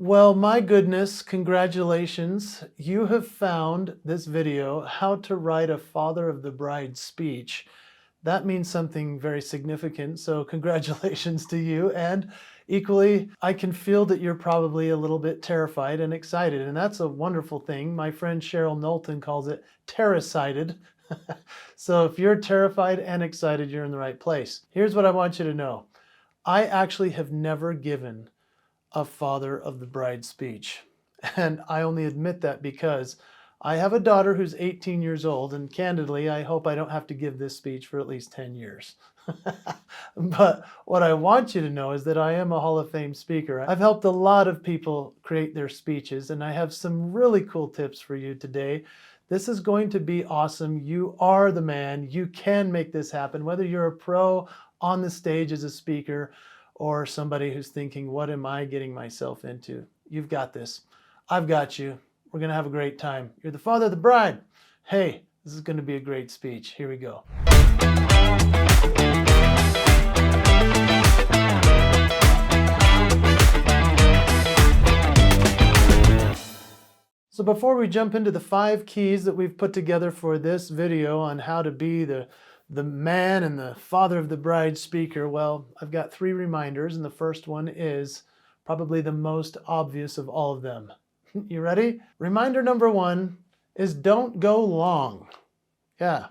Well, my goodness, congratulations. You have found this video, How to Write a Father of the Bride Speech. That means something very significant, so congratulations to you. And equally, I can feel that you're probably a little bit terrified and excited, and that's a wonderful thing. My friend Cheryl Knowlton calls it terracited. So if you're terrified and excited, you're in the right place. Here's what I want you to know. I actually have never given a father of the bride speech. And I only admit that because I have a daughter who's 18 years old, and candidly, I hope I don't have to give this speech for at least 10 years. But what I want you to know is that I am a Hall of Fame speaker. I've helped a lot of people create their speeches, and I have some really cool tips for you today. This is going to be awesome. You are the man. You can make this happen, whether you're a pro on the stage as a speaker or somebody who's thinking, what am I getting myself into? You've got this. I've got you. We're going to have a great time. You're the father of the bride. Hey, this is going to be a great speech. Here we go. So before we jump into the 5 keys that we've put together for this video on how to be the man and the father of the bride speaker, well, I've got 3 reminders, and the first one is probably the most obvious of all of them. You ready? Reminder number 1 is don't go long. Yeah,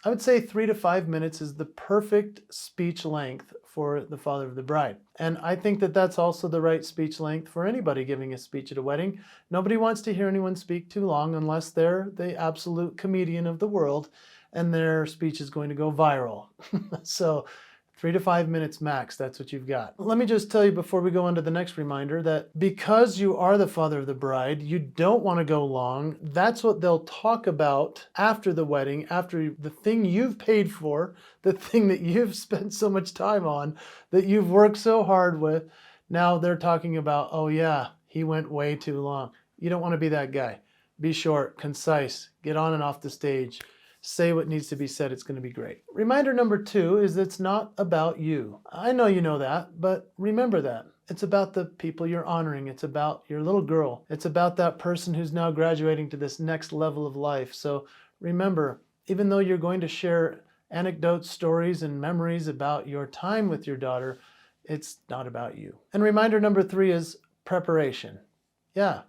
I would say 3 to 5 minutes is the perfect speech length for the father of the bride. And I think that that's also the right speech length for anybody giving a speech at a wedding. Nobody wants to hear anyone speak too long unless they're the absolute comedian of the world and their speech is going to go viral. So 3 to 5 minutes max, that's what you've got. Let me just tell you before we go on to the next reminder that because you are the father of the bride, you don't want to go long. That's what they'll talk about after the wedding, after the thing you've paid for, the thing that you've spent so much time on, that you've worked so hard with. Now they're talking about, oh yeah, he went way too long. You don't want to be that guy. Be short, concise, get on and off the stage. Say what needs to be said. It's going to be great. Reminder number 2 is it's not about you. I know you know that, but remember that. It's about the people you're honoring. It's about your little girl. It's about that person who's now graduating to this next level of life. So remember, even though you're going to share anecdotes, stories, and memories about your time with your daughter, it's not about you. And reminder number 3 is preparation. Yeah.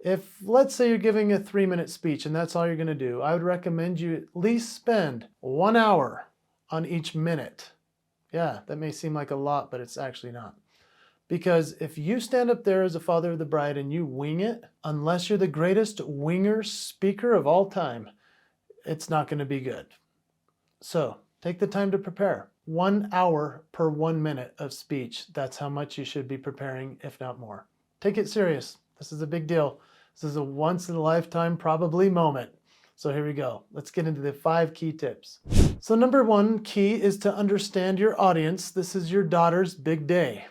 If, let's say you're giving a 3-minute speech and that's all you're going to do, I would recommend you at least spend 1 hour on each minute. Yeah, that may seem like a lot, but it's actually not. Because if you stand up there as a father of the bride and you wing it, unless you're the greatest winger speaker of all time, it's not going to be good. So take the time to prepare. 1 hour per 1 minute of speech. That's how much you should be preparing, if not more. Take it serious. This is a big deal. This is a once-in-a-lifetime probably moment. So here we go. Let's get into the 5 key tips. So number 1 key is to understand your audience. This is your daughter's big day,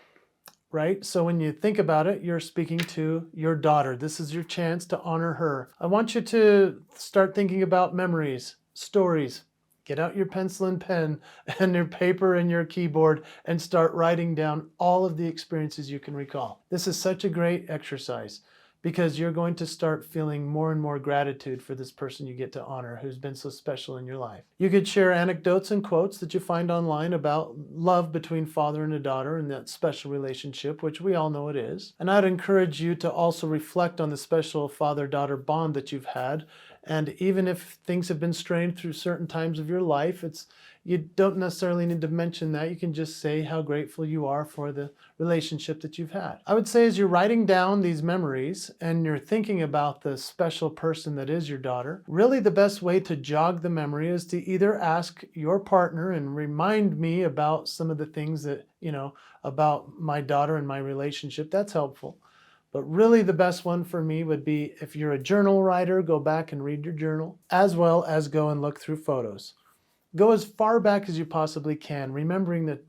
right? So when you think about it, you're speaking to your daughter. This is your chance to honor her. I want you to start thinking about memories, stories. Get out your pencil and pen and your paper and your keyboard and start writing down all of the experiences you can recall. This is such a great exercise because you're going to start feeling more and more gratitude for this person you get to honor who's been so special in your life. You could share anecdotes and quotes that you find online about love between father and a daughter and that special relationship, which we all know it is. And I'd encourage you to also reflect on the special father-daughter bond that you've had. And even if things have been strained through certain times of your life, you don't necessarily need to mention that. You can just say how grateful you are for the relationship that you've had. I would say as you're writing down these memories and you're thinking about the special person that is your daughter, really the best way to jog the memory is to either ask your partner and remind me about some of the things that, about my daughter and my relationship. That's helpful. But really the best one for me would be if you're a journal writer, go back and read your journal, as well as go and look through photos. Go as far back as you possibly can, remembering the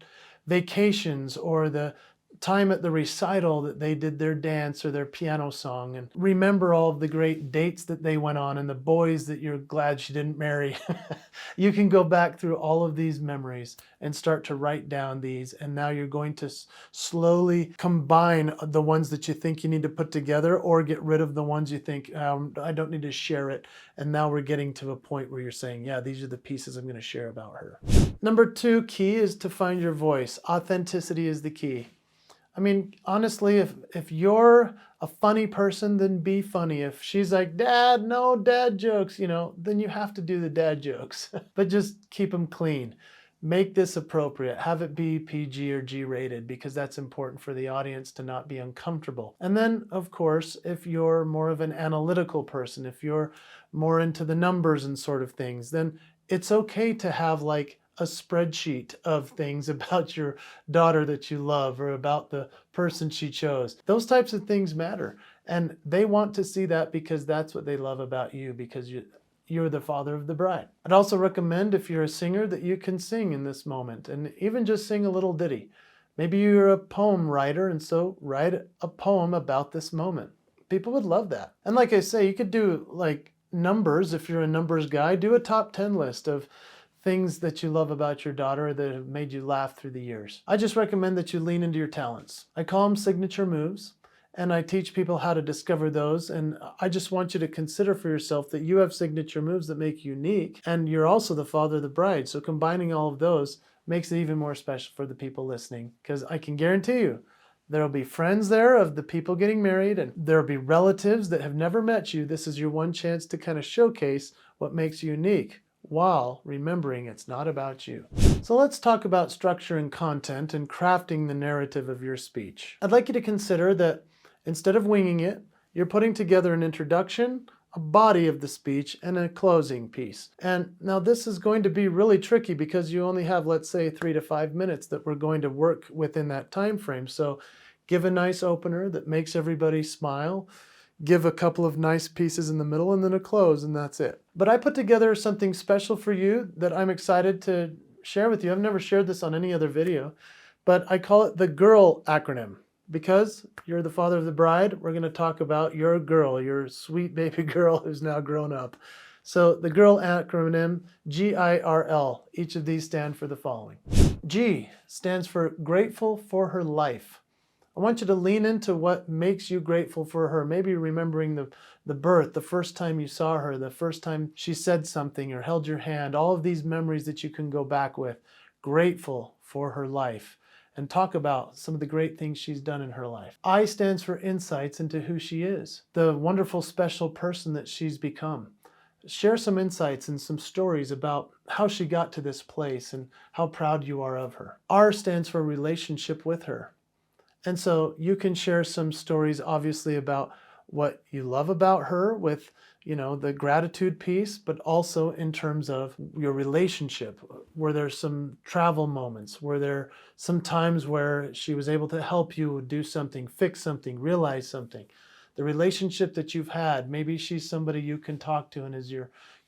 vacations or the time at the recital that they did their dance or their piano song, and remember all of the great dates that they went on and the boys that you're glad she didn't marry. You can go back through all of these memories and start to write down these, and now you're going to slowly combine the ones that you think you need to put together, or get rid of the ones you think, I don't need to share it. And now we're getting to a point where you're saying, yeah, these are the pieces I'm going to share about her. Number 2 key is to find your voice. Authenticity is the key. I mean, honestly, if you're a funny person, then be funny. If she's like, Dad, no dad jokes, then you have to do the dad jokes. But just keep them clean. Make this appropriate. Have it be PG or G rated, because that's important for the audience to not be uncomfortable. And then, of course, if you're more of an analytical person, if you're more into the numbers and sort of things, then it's okay to have like a spreadsheet of things about your daughter that you love, or about the person she chose. Those types of things matter. And they want to see that because that's what they love about you, because you're the father of the bride. I'd also recommend, if you're a singer, that you can sing in this moment, and even just sing a little ditty. Maybe you're a poem writer, and so write a poem about this moment. People would love that. And like I say, you could do like numbers. If you're a numbers guy, do a top 10 list of things that you love about your daughter that have made you laugh through the years. I just recommend that you lean into your talents. I call them signature moves, and I teach people how to discover those. And I just want you to consider for yourself that you have signature moves that make you unique, and you're also the father of the bride. So combining all of those makes it even more special for the people listening, because I can guarantee you, there'll be friends there of the people getting married, and there'll be relatives that have never met you. This is your one chance to kind of showcase what makes you unique, while remembering it's not about you. So let's talk about structure and content and crafting the narrative of your speech. I'd like you to consider that instead of winging it, you're putting together an introduction, a body of the speech, and a closing piece. And now this is going to be really tricky because you only have, let's say, 3 to 5 minutes that we're going to work within that time frame. So give a nice opener that makes everybody smile. Give a couple of nice pieces in the middle, and then a close, and that's it. But I put together something special for you that I'm excited to share with you. I've never shared this on any other video, but I call it the GIRL acronym. Because you're the father of the bride, we're going to talk about your girl, your sweet baby girl who's now grown up. So the GIRL acronym, GIRL. Each of these stand for the following. G stands for grateful for her life. I want you to lean into what makes you grateful for her. Maybe remembering the birth, the first time you saw her, the first time she said something or held your hand, all of these memories that you can go back with. Grateful for her life. And talk about some of the great things she's done in her life. I stands for insights into who she is, the wonderful, special person that she's become. Share some insights and some stories about how she got to this place and how proud you are of her. R stands for relationship with her. And so you can share some stories, obviously, about what you love about her with, the gratitude piece, but also in terms of your relationship. Were there some travel moments? Were there some times where she was able to help you do something, fix something, realize something? The relationship that you've had, maybe she's somebody you can talk to and is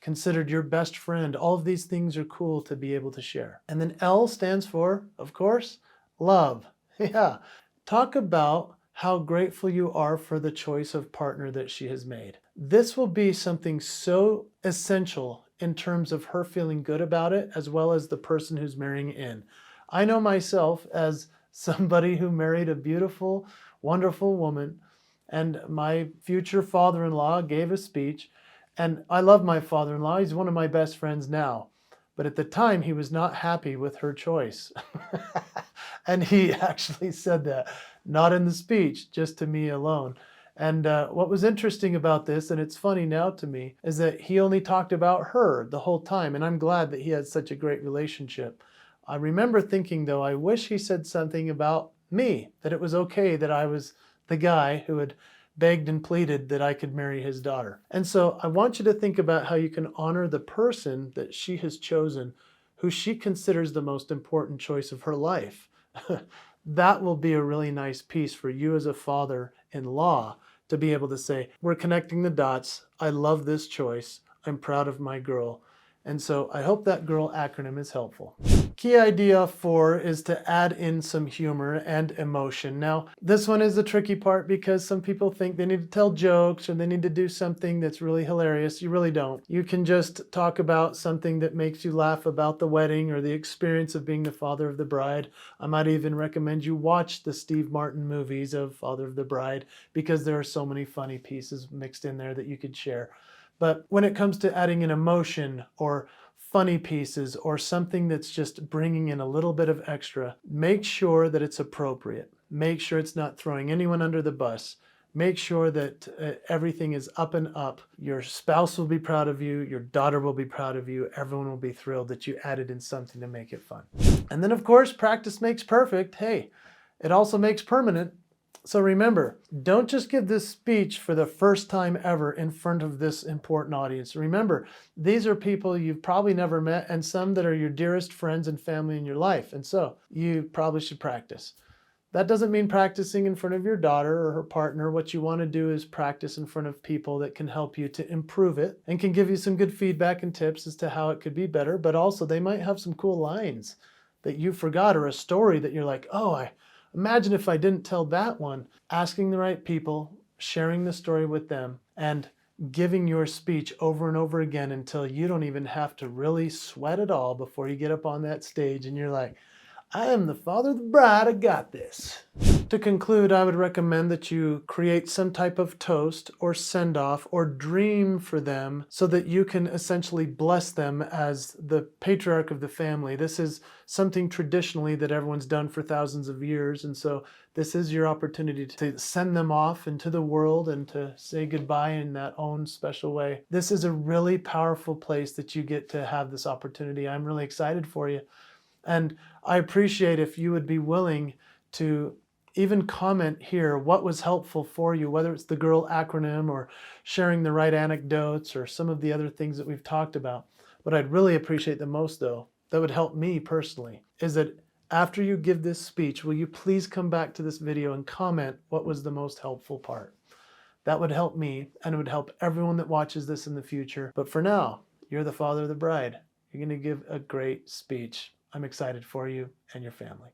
considered your best friend. All of these things are cool to be able to share. And then L stands for, of course, love. Yeah. Talk about how grateful you are for the choice of partner that she has made. This will be something so essential in terms of her feeling good about it, as well as the person who's marrying in. I know myself as somebody who married a beautiful, wonderful woman, and my future father-in-law gave a speech, and I love my father-in-law. He's one of my best friends now. But at the time, he was not happy with her choice. And he actually said that, not in the speech, just to me alone. And what was interesting about this, and it's funny now to me, is that he only talked about her the whole time. And I'm glad that he had such a great relationship. I remember thinking, though, I wish he said something about me, that it was okay that I was the guy who had begged and pleaded that I could marry his daughter. And so I want you to think about how you can honor the person that she has chosen, who she considers the most important choice of her life. That will be a really nice piece for you as a father-in-law to be able to say, we're connecting the dots. I love this choice. I'm proud of my girl. And so I hope that girl acronym is helpful. Key idea 4 is to add in some humor and emotion. Now, this one is the tricky part because some people think they need to tell jokes or they need to do something that's really hilarious. You really don't. You can just talk about something that makes you laugh about the wedding or the experience of being the father of the bride. I might even recommend you watch the Steve Martin movies of Father of the Bride because there are so many funny pieces mixed in there that you could share. But when it comes to adding an emotion or funny pieces or something that's just bringing in a little bit of extra, make sure that it's appropriate. Make sure it's not throwing anyone under the bus. Make sure that everything is up and up. Your spouse will be proud of you. Your daughter will be proud of you. Everyone will be thrilled that you added in something to make it fun. And then, of course, practice makes perfect. Hey, it also makes permanent. So remember, don't just give this speech for the first time ever in front of this important audience. Remember, these are people you've probably never met and some that are your dearest friends and family in your life. And so you probably should practice. That doesn't mean practicing in front of your daughter or her partner. What you want to do is practice in front of people that can help you to improve it and can give you some good feedback and tips as to how it could be better. But also they might have some cool lines that you forgot or a story that you're like, oh, imagine if I didn't tell that one. Asking the right people, sharing the story with them, and giving your speech over and over again until you don't even have to really sweat at all before you get up on that stage and you're like, I am the father of the bride, I got this. To conclude, I would recommend that you create some type of toast or send-off or dream for them so that you can essentially bless them as the patriarch of the family. This is something traditionally that everyone's done for thousands of years, and so this is your opportunity to send them off into the world and to say goodbye in that own special way. This is a really powerful place that you get to have this opportunity. I'm really excited for you. And I appreciate if you would be willing to even comment here what was helpful for you, whether it's the girl acronym or sharing the right anecdotes or some of the other things that we've talked about. What I'd really appreciate the most, though, that would help me personally, is that after you give this speech, will you please come back to this video and comment what was the most helpful part? That would help me, and it would help everyone that watches this in the future. But for now, you're the father of the bride. You're going to give a great speech. I'm excited for you and your family.